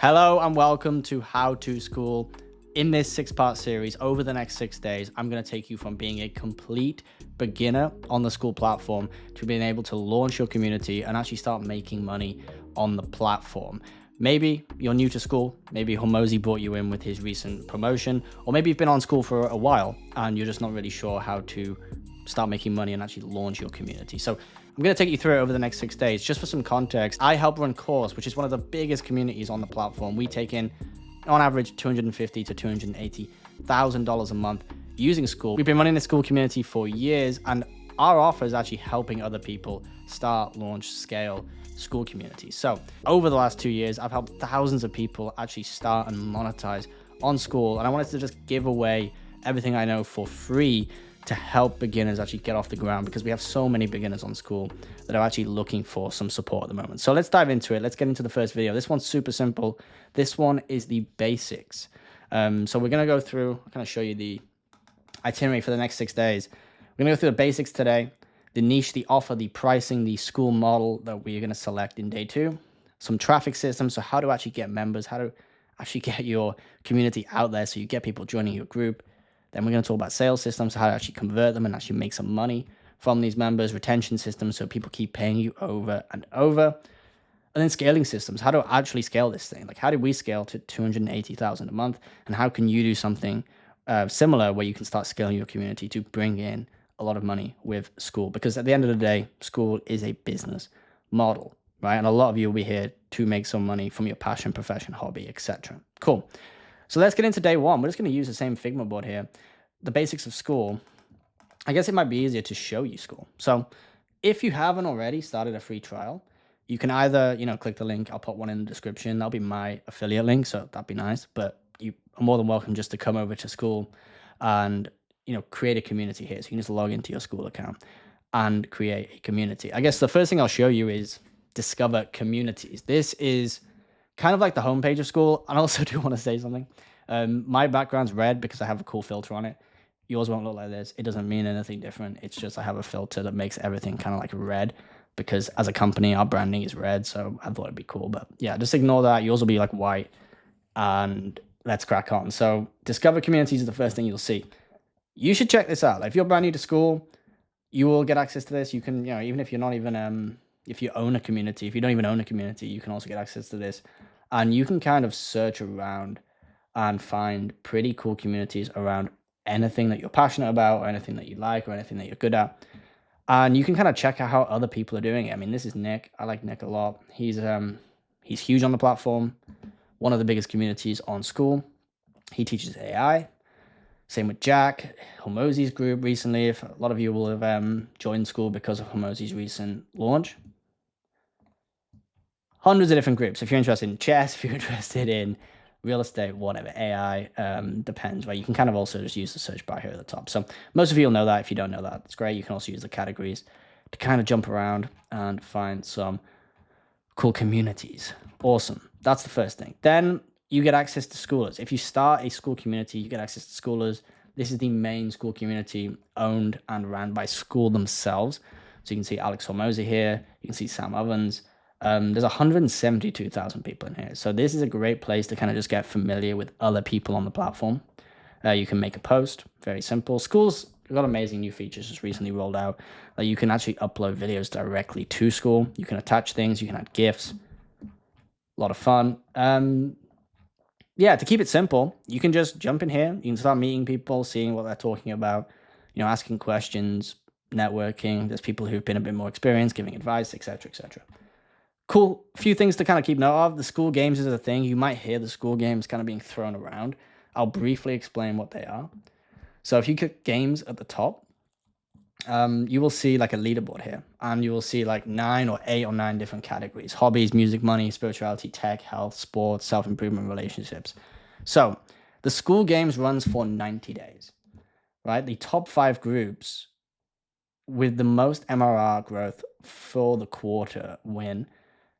Hello and welcome to How to School. In this 6-part series, over the next 6 days, I'm going to take you from being a complete beginner on the Skool platform to being able to launch your community and actually start making money on the platform. Maybe you're new to Skool, maybe Hormozi brought you in with his recent promotion, or maybe you've been on Skool for a while and you're just not really sure how to start making money and actually launch your community. So I'm going to take you through it over the next 6 days. Just for some context, I help run Course, which is one of the biggest communities on the platform. We take in, on average, $250,000 to $280,000 a month using Skool. We've been running the Skool community for years, and our offer is actually helping other people start, launch, scale Skool communities. So over the last 2 years, I've helped thousands of people actually start and monetize on Skool, and I wanted to just give away everything I know for free to help beginners actually get off the ground, because we have so many beginners on Skool that are actually looking for some support at the moment. So let's dive into it. Let's get into the first video. This one's super simple. This one is the basics. So we're going to go through, I'm going to show you the itinerary for the next 6 days. We're going to go through the basics today, the niche, the offer, the pricing, the Skool model that we're going to select in day 2, some traffic systems, so how to actually get members, how to actually get your community out there so you get people joining your group. Then we're going to talk about sales systems, how to actually convert them and actually make some money from these members, retention systems, so people keep paying you over and over. And then scaling systems, how to actually scale this thing. Like, how did we scale to $280,000 a month? And how can you do something similar where you can start scaling your community to bring in a lot of money with Skool? Because at the end of the day, Skool is a business model, right? And a lot of you will be here to make some money from your passion, profession, hobby, etc. Cool. So let's get into day 1. We're just going to use the same Figma board here. The basics of Skool. I guess it might be easier to show you Skool. So if you haven't already started a free trial, you can either, click the link. I'll put one in the description. That'll be my affiliate link, so that'd be nice. But you are more than welcome just to come over to Skool and, create a community here. So you can just log into your Skool account and create a community. I guess the first thing I'll show you is discover communities. This is kind of like the homepage of Skool. And I also do want to say something. My background's red because I have a cool filter on it. Yours won't look like this. It doesn't mean anything different. It's just I have a filter that makes everything kind of like red, because as a company, our branding is red. So I thought it'd be cool. But yeah, just ignore that. Yours will be like white. And let's crack on. So discover communities is the first thing you'll see. You should check this out. Like, if you're brand new to Skool, you will get access to this. You can, even if you're not even, if you own a community, if you don't even own a community, you can also get access to this. And you can kind of search around and find pretty cool communities around anything that you're passionate about, or anything that you like, or anything that you're good at. And you can kind of check out how other people are doing it. I mean, this is Nick. I like Nick a lot. He's huge on the platform, one of the biggest communities on Skool. He teaches AI. Same with Jack, Hormozi's group recently. If a lot of you will have joined Skool because of Hormozi's recent launch. Hundreds of different groups. If you're interested in chess, if you're interested in real estate, whatever, AI, depends, right? You can kind of also just use the search bar here at the top. So most of you will know that. If you don't know that, it's great. You can also use the categories to kind of jump around and find some cool communities. Awesome. That's the first thing. Then you get access to Skoolers. If you start a Skool community, you get access to Skoolers. This is the main Skool community owned and ran by Skool themselves. So you can see Alex Hormozi here. You can see Sam Ovens. There's 172,000 people in here. So this is a great place to kind of just get familiar with other people on the platform. You can make a post, very simple. Skool's got amazing new features just recently rolled out. Like, you can actually upload videos directly to Skool. You can attach things, you can add GIFs. A lot of fun. Yeah, to keep it simple, you can just jump in here. You can start meeting people, seeing what they're talking about, asking questions, networking. There's people who've been a bit more experienced, giving advice, etc., etc. Cool. Few things to kind of keep note of. The Skool games is a thing. You might hear the Skool games kind of being thrown around. I'll briefly explain what they are. So if you click games at the top, you will see like a leaderboard here, and you will see like 9 or 8 or 9 different categories: hobbies, music, money, spirituality, tech, health, sports, self-improvement, relationships. So the Skool games runs for 90 days, right? The top 5 groups with the most MRR growth for the quarter win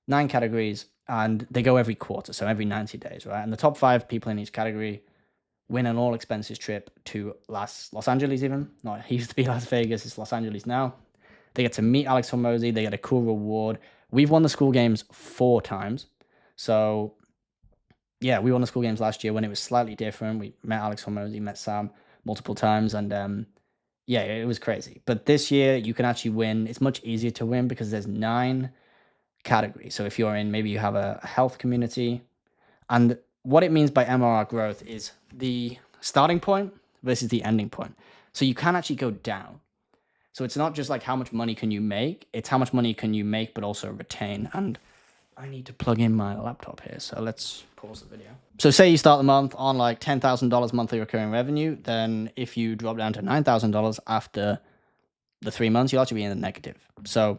9 categories, and they go every quarter, so every 90 days, right? And the top 5 people in each category win an all-expenses trip to Los Angeles even. No, it used to be Las Vegas, it's Los Angeles now. They get to meet Alex Hormozi, they get a cool reward. We've won the Skool games 4 times. So yeah, we won the Skool games last year when it was slightly different. We met Alex Hormozi, met Sam multiple times, and yeah, it was crazy. But this year you can actually win. It's much easier to win because there's 9 categories. So if you're in, maybe you have a health community, and what it means by MRR growth is the starting point versus the ending point. So you can actually go down. So it's not just like how much money can you make, it's how much money can you make, but also retain. And I need to plug in my laptop here. So let's pause the video. So say you start the month on like $10,000 monthly recurring revenue. Then if you drop down to $9,000 after the 3 months, you'll actually be in the negative. So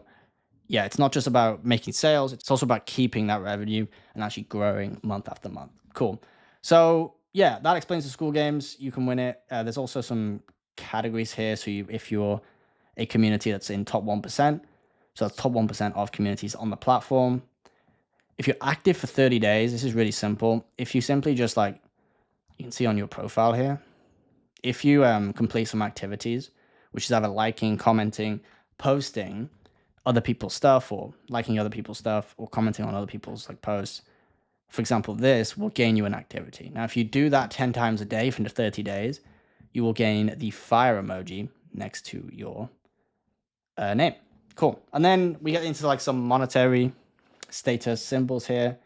yeah, it's not just about making sales. It's also about keeping that revenue and actually growing month after month. Cool. So yeah, that explains the Skool games. You can win it. There's also some categories here. So if you're a community that's in top 1%, so that's top 1% of communities on the platform. If you're active for 30 days, this is really simple. If you simply just like, you can see on your profile here, if you complete some activities, which is either liking, commenting, posting other people's stuff, or liking other people's stuff, or commenting on other people's like posts, for example, this will gain you an activity. Now, if you do that 10 times a day for 30 days, you will gain the fire emoji next to your name. Cool. And then we get into like some monetary status symbols here.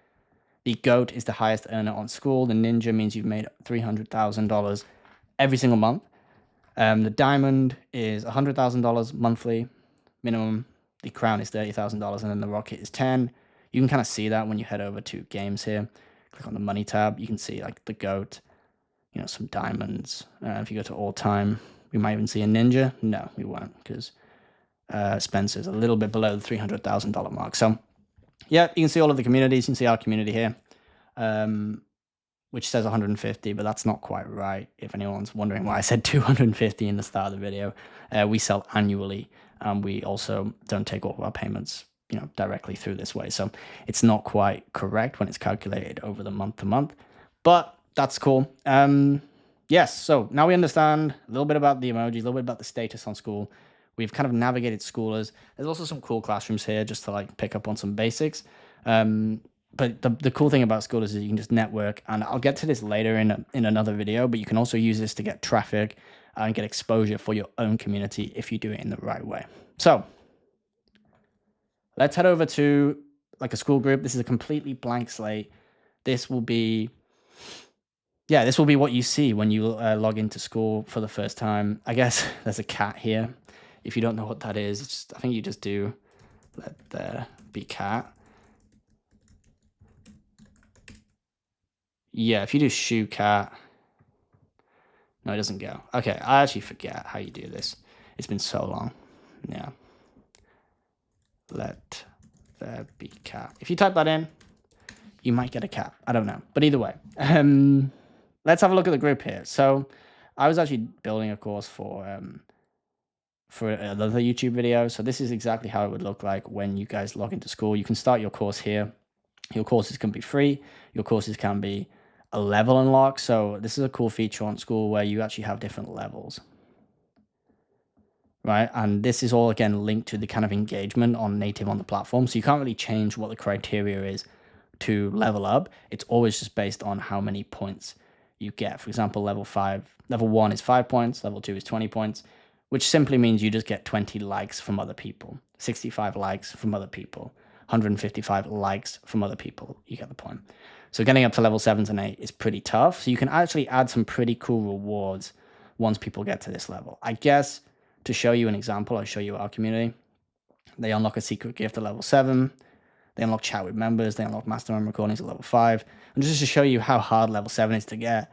The GOAT is the highest earner on Skool. The Ninja means you've made $300,000 every single month. The Diamond is $100,000 monthly minimum. The Crown is $30,000, and then the Rocket is 10. You can kind of see that when you head over to games here. Click on the money tab. You can see like the GOAT, you know, some diamonds. If you go to all time, we might even see a Ninja. No, we won't, because Spencer's a little bit below the $300,000 mark. So yeah, you can see all of the communities. You can see our community here, which says 150, but that's not quite right. If anyone's wondering why I said 250 in the start of the video, we sell annually, and we also don't take all of our payments, you know, directly through this way. So it's not quite correct when it's calculated over the month to month, but that's cool. Yes, so now we understand a little bit about the emojis, a little bit about the status on Skool. We've kind of navigated Skoolers. There's also some cool classrooms here just to like pick up on some basics. But the cool thing about Skool is you can just network, and I'll get to this later in another video, but you can also use this to get traffic and get exposure for your own community if you do it in the right way. So let's head over to like a Skool group. This is a completely blank slate. This will be what you see when you log into Skool for the first time. I guess there's a cat here. If you don't know what that is, it's just, I think you just do let there be cat. Yeah, if you do shoe cat, no, it doesn't go. Okay, I actually forget how you do this. It's been so long. Yeah. Let there be cat. If you type that in, you might get a cat. I don't know. But either way, let's have a look at the group here. So I was actually building a course for another YouTube video. So this is exactly how it would look like when you guys log into Skool. You can start your course here. Your courses can be free. Your courses can be a level unlock. So this is a cool feature on Skool where you actually have different levels, right? And this is all again linked to the kind of engagement on native on the platform. So you can't really change what the criteria is to level up. It's always just based on how many points you get. For example, level 1 is 5 points, level 2 is 20 points, which simply means you just get 20 likes from other people, 65 likes from other people, 155 likes from other people. You get the point. So getting up to level 7s and 8 is pretty tough. So you can actually add some pretty cool rewards once people get to this level. I guess to show you an example, I'll show you our community. They unlock a secret gift at level 7. They unlock chat with members. They unlock mastermind recordings at level 5. And just to show you how hard level 7 is to get,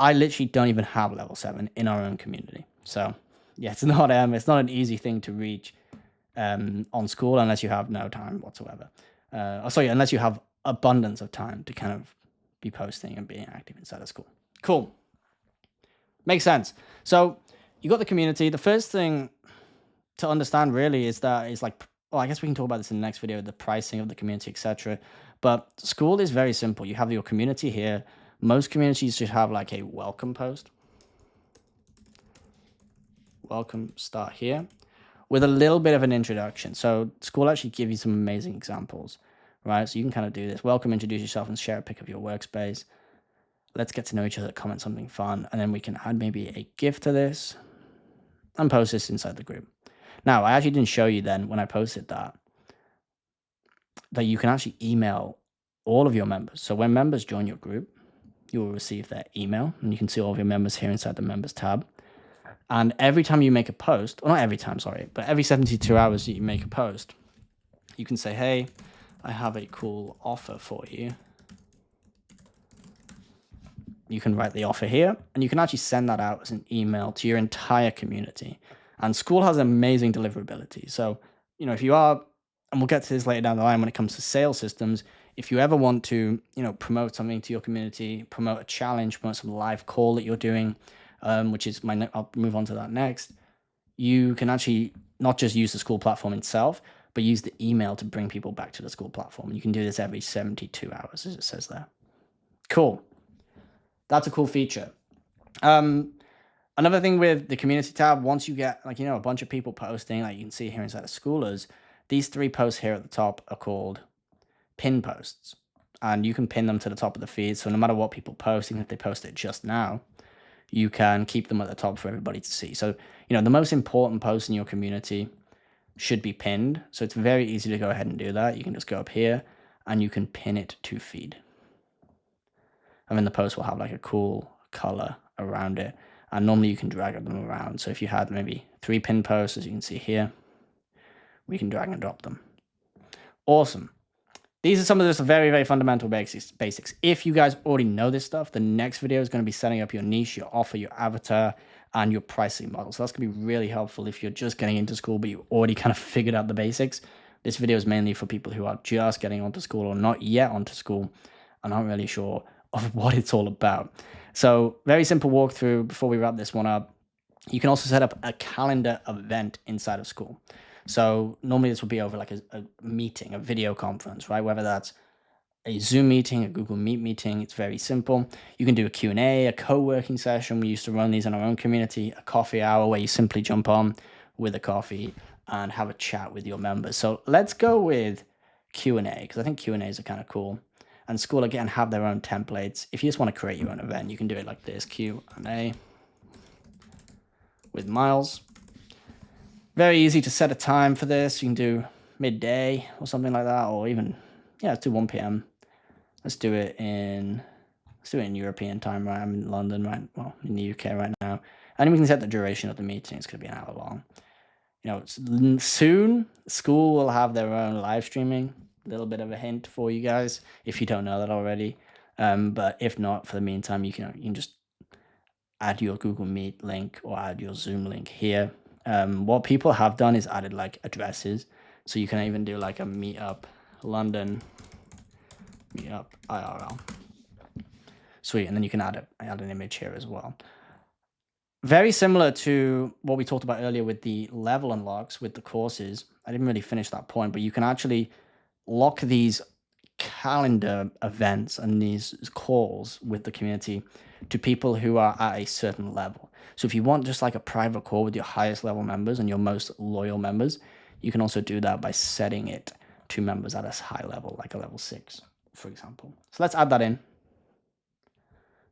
I literally don't even have level 7 in our own community. So yeah, it's not an easy thing to reach on Skool unless you have no time whatsoever. Unless you have abundance of time to kind of be posting and being active inside of Skool. Cool. Makes sense. So you got the community. The first thing to understand really is like, well, I guess we can talk about this in the next video, the pricing of the community, etc. But Skool is very simple. You have your community here. Most communities should have like a welcome post. Welcome, start here with a little bit of an introduction. So Skool actually give you some amazing examples right? So you can kind of do this. Welcome, introduce yourself, and share a pic of your workspace. Let's get to know each other, comment something fun, and then we can add maybe a GIF to this and post this inside the group. Now, I actually didn't show you then when I posted that you can actually email all of your members. So when members join your group, you will receive their email, and you can see all of your members here inside the members tab. And every time you make a post, or not every time, sorry, but every 72 hours that you make a post, you can say, hey, I have a cool offer for you. You can write the offer here, and you can actually send that out as an email to your entire community. And Skool has amazing deliverability. So, if you are, and we'll get to this later down the line when it comes to sales systems, if you ever want to, promote something to your community, promote a challenge, promote some live call that you're doing, which is I'll move on to that next. You can actually not just use the Skool platform itself, but use the email to bring people back to the Skool platform. You can do this every 72 hours, as it says there. Cool. That's a cool feature. Another thing with the community tab, once you get a bunch of people posting, like you can see here inside of Schoolers, these 3 posts here at the top are called pin posts, and you can pin them to the top of the feed. So no matter what people post, even if they post it just now, you can keep them at the top for everybody to see. So, the most important posts in your community should be pinned. So it's very easy to go ahead and do that. You can just go up here and you can pin it to feed. And then the post will have like a cool color around it. And normally you can drag them around. So if you had maybe 3 pin posts, as you can see here, we can drag and drop them. Awesome. These are some of the very, very fundamental basics. If you guys already know this stuff, the next video is going to be setting up your niche, your offer, your avatar, and your pricing model. So that's going to be really helpful if you're just getting into Skool, but you already kind of figured out the basics. This video is mainly for people who are just getting onto Skool or not yet onto Skool and aren't really sure of what it's all about. So very simple walkthrough before we wrap this one up. You can also set up a calendar event inside of Skool. So normally this would be over like a meeting, a video conference, right? Whether that's a Zoom meeting, a Google Meet meeting, it's very simple. You can do a Q&A, a co-working session. We used to run these in our own community, a coffee hour where you simply jump on with a coffee and have a chat with your members. So let's go with Q&A, because I think Q&As are kind of cool. And Skool, again, have their own templates. If you just want to create your own event, you can do it like this, Q&A with Miles. Very easy to set a time for this. You can do midday or something like that, or even, let's do 1 p.m. Let's do it in European time, right? I'm in London, right? Well, in the UK right now. And we can set the duration of the meeting. It's going to be an hour long. Soon, Skool will have their own live streaming. A little bit of a hint for you guys if you don't know that already. But if not, for the meantime, you can just add your Google Meet link or add your Zoom link here. What people have done is added like addresses. So you can even do like a meetup London, meetup IRL. Sweet. And then you can add an image here as well. Very similar to what we talked about earlier with the level unlocks with the courses. I didn't really finish that point, but you can actually lock these calendar events and these calls with the community to people who are at a certain level. So if you want just like a private call with your highest level members and your most loyal members, you can also do that by setting it to members at a high level, like a level 6, for example. So let's add that in.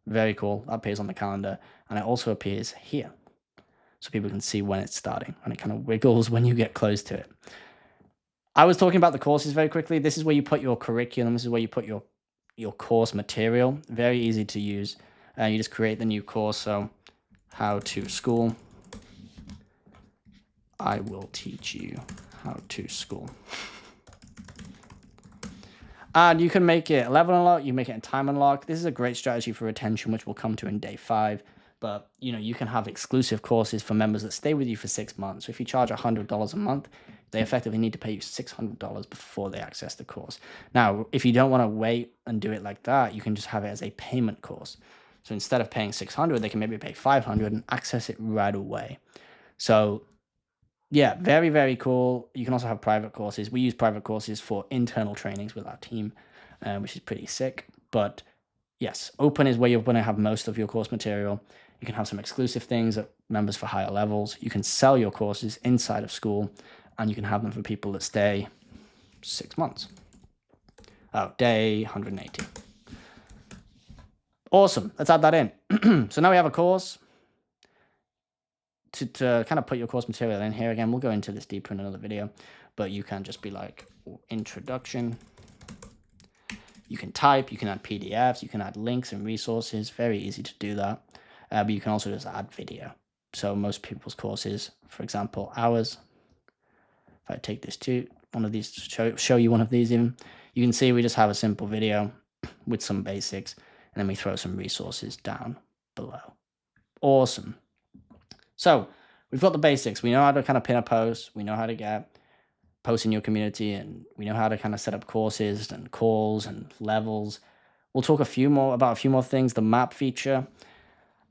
Very cool. That appears on the calendar, and it also appears here. So people can see when it's starting, and it kind of wiggles when you get close to it. I was talking about the courses very quickly. This is where you put your curriculum. This is where you put your course material. Very easy to use. You just create the new course. So how to school. I will teach you how to school. And you can make it a level unlock. You make it a time unlock. This is a great strategy for retention, which we'll come to in day 5. But, you can have exclusive courses for members that stay with you for 6 months. So if you charge $100 a month, they effectively need to pay you $600 before they access the course. Now, if you don't want to wait and do it like that, you can just have it as a payment course. So instead of paying $600, they can maybe pay $500 and access it right away. So yeah, very, very cool. You can also have private courses. We use private courses for internal trainings with our team, which is pretty sick. But yes, open is where you're going to have most of your course material. You can have some exclusive things that members for higher levels. You can sell your courses inside of Skool, and you can have them for people that stay 6 months. Oh, day 180. Awesome. Let's add that in. So now we have a course. To kind of put your course material in here again, we'll go into this deeper in another video, but you can just be like introduction. You can type, you can add PDFs, you can add links and resources. Very easy to do that. But you can also just add video. So most people's courses, for example, ours, if I take this to one of these, show you one of these even, you can see we just have a simple video with some basics, and then we throw some resources down below. Awesome. So we've got the basics. We know how to kind of pin a post. We know how to get posts in your community, and we know how to kind of set up courses and calls and levels. We'll talk about a few more things. The map feature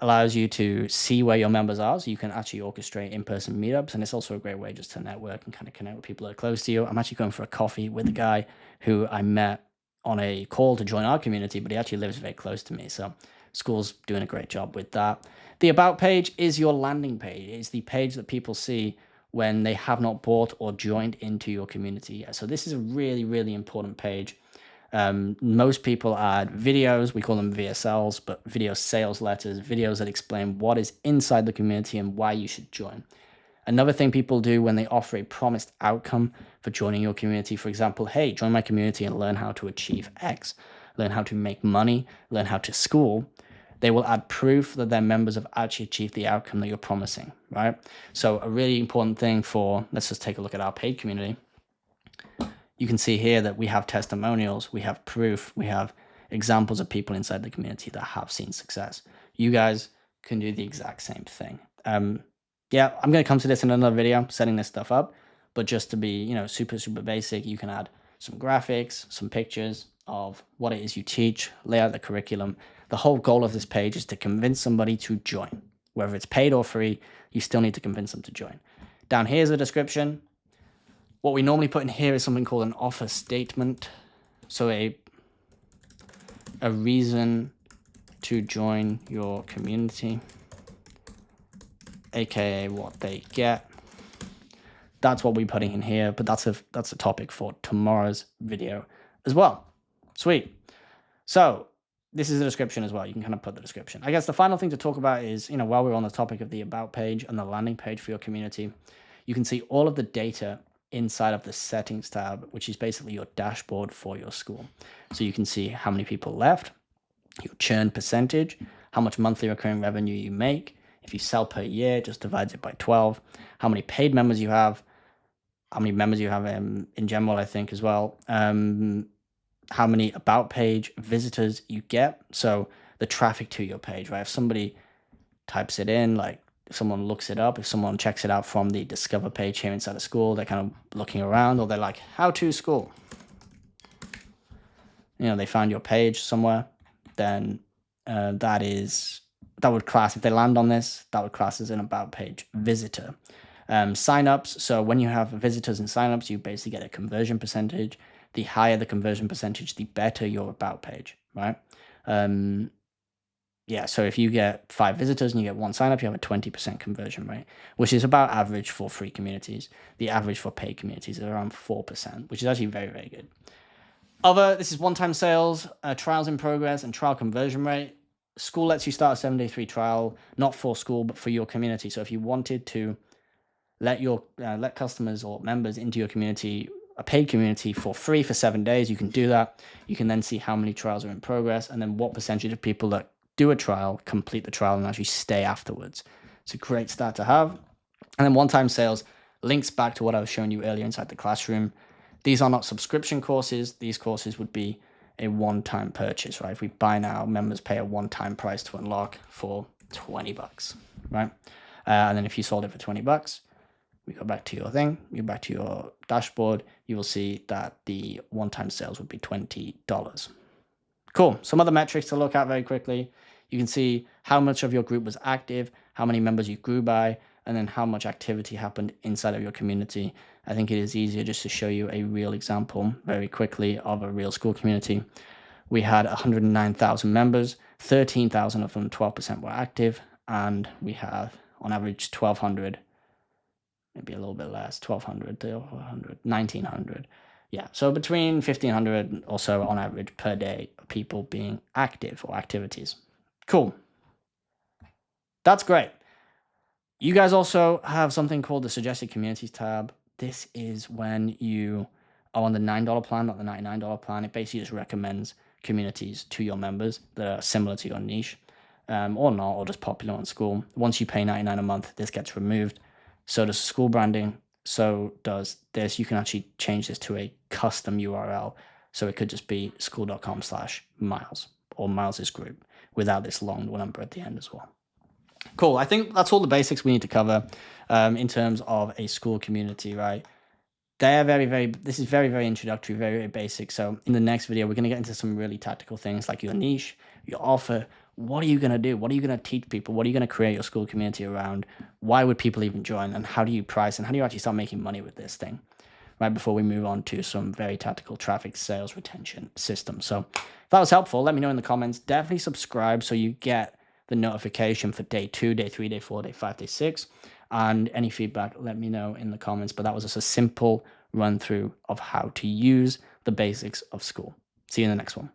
allows you to see where your members are, so you can actually orchestrate in-person meetups, and it's also a great way just to network and kind of connect with people that are close to you. I'm actually going for a coffee with a guy who I met on a call to join our community, but he actually lives very close to me, so Skool's doing a great job with that. The About page is your landing page. It's the page that people see when they have not bought or joined into your community yet. So this is a really, really important page. Most people add videos, we call them VSLs, but video sales letters, videos that explain what is inside the community and why you should join. Another thing people do when they offer a promised outcome for joining your community, for example, hey, join my community and learn how to achieve X, learn how to make money, learn how to school, they will add proof that their members have actually achieved the outcome that you're promising, right? So a really important thing for, let's just take a look at our paid community. You can see here that we have testimonials, we have proof, we have examples of people inside the community that have seen success. You guys can do the exact same thing. Yeah, I'm going to come to this in another video, setting this stuff up, but just to be, super, super basic, you can add some graphics, some pictures of what it is you teach, lay out the curriculum. The whole goal of this page is to convince somebody to join. Whether it's paid or free, you still need to convince them to join. Down here is a description. What we normally put in here is something called an offer statement. So a reason to join your community, aka what they get. That's what we're putting in here, but that's a topic for tomorrow's video as well. Sweet. So this is the description as well. You can kind of put the description. I guess the final thing to talk about is, while we're on the topic of the About page and the landing page for your community, you can see all of the data inside of the settings tab, which is basically your dashboard for your school. So you can see how many people left, your churn percentage, how much monthly recurring revenue you make. If you sell per year, just divides it by 12, how many paid members you have, how many members you have in general, I think as well. How many About page visitors you get. So the traffic to your page, right? If somebody types it in, like if someone looks it up, if someone checks it out from the Discover page here inside of Skool, they're kind of looking around, or they're like, how to Skool. They find your page somewhere, then that would class, if they land on this, that would class as an About page visitor. Signups, so when you have visitors and signups, you basically get a conversion percentage. The higher the conversion percentage, the better your About page, right? Yeah, so if you get 5 visitors and you get 1 sign up, you have a 20% conversion rate, which is about average for free communities. The average for paid communities is around 4%, which is actually very, very good. This is one-time sales, trials in progress, and trial conversion rate. Skool lets you start a 7-day free trial, not for Skool, but for your community. So if you wanted to let customers or members into your community, a paid community, for free for 7 days, you can do that. You can then see how many trials are in progress, and then what percentage of people that do a trial complete the trial and actually stay afterwards. It's a great start to have. And then one-time sales links back to what I was showing you earlier inside the classroom. These are not subscription courses. These courses would be a one-time purchase, right? If we buy now, members pay a one-time price to unlock for $20, right? And then if you sold it for $20, we go back to your thing, you go back to your dashboard, you will see that the one-time sales would be $20. Cool. Some other metrics to look at very quickly. You can see how much of your group was active, how many members you grew by, and then how much activity happened inside of your community. I think it is easier just to show you a real example very quickly of a real Skool community. We had 109,000 members, 13,000 of them, 12% were active, and we have on average 1,200, maybe a little bit less, 1,200 to 1,100, 1,900. Yeah, so between 1,500 or so on average per day of people being active or activities. Cool. That's great. You guys also have something called the suggested communities tab. This is when you are on the $9 plan, not the $99 plan. It basically just recommends communities to your members that are similar to your niche, or not, or just popular on Skool. Once you pay $99 a month, this gets removed. So does Skool branding. So does this. You can actually change this to a custom URL. So it could just be skool.com/Miles or Miles's group without this long number at the end as well. Cool. I think that's all the basics we need to cover in terms of a Skool community, right? They're this is very, very introductory, very, very basic. So in the next video, we're going to get into some really tactical things like your niche, your offer. What are you going to do? What are you going to teach people? What are you going to create your Skool community around? Why would people even join? And how do you price? And how do you actually start making money with this thing? Right before we move on to some very tactical traffic sales retention systems. So if that was helpful, let me know in the comments. Definitely subscribe so you get the notification for day 2, day 3, day 4, day 5, day 6. And any feedback, let me know in the comments. But that was just a simple run through of how to use the basics of Skool. See you in the next one.